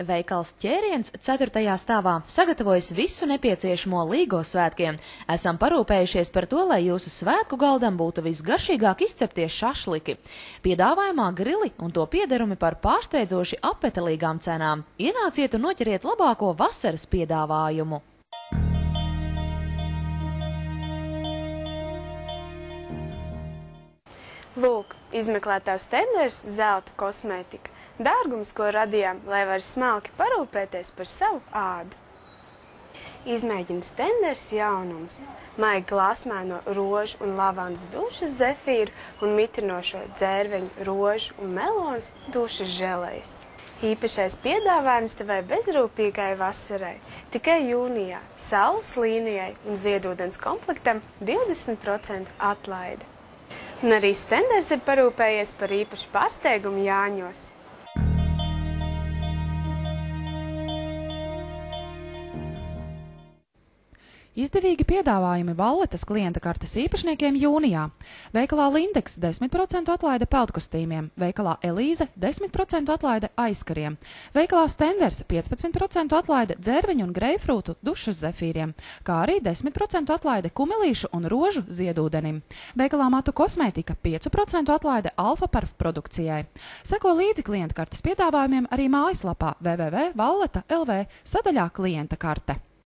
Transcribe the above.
Veikals Ķēriens 4. stāvā sagatavojas visu nepieciešamo Līgo svētkiem. Esam parūpējušies par to, lai jūsu svētku galdam būtu visgaršīgāk izceptie šašliki. Piedāvājumā grili un to piederumi par pārsteidzoši apetelīgām cenām. Ienāciet un noķeriet labāko vasaras piedāvājumu. Lūk, izmeklētās tenders zelta kosmētika. Dārgums, ko radījām, lai var smalki parūpēties par savu ādu. Izmēģina tenders jaunums. Maigi glāsmēno rožu un lavandas dušas zefīru un mitrinošo dzērveņu rožu un melonas dušas želejas. Īpašais piedāvājums tavai bezrūpīgai vasarai tikai jūnijā saules līnijai un ziedūdens komplektam 20% atlaide. Un arī tenders ir parūpējies par īpašu pārsteigumu Jāņos. Izdevīgi piedāvājumi Valletas klienta kartes īpašniekiem jūnijā. Veikalā Lindex 10% atlaide peldkostīmiem, veikalā Elīze 10% atlaide aizkariem, veikalā Stenders 15% atlaide dzērveņu un greifrūtu dušas zefīriem, kā arī 10% atlaide kumelīšu un rožu ziedūdenim. Veikalā Matu kosmētika 5% atlaide Alfa Parf produkcijai. Seko līdzi klienta kartes piedāvājumiem arī mājaslapā www.valleta.lv sadaļā klienta karte.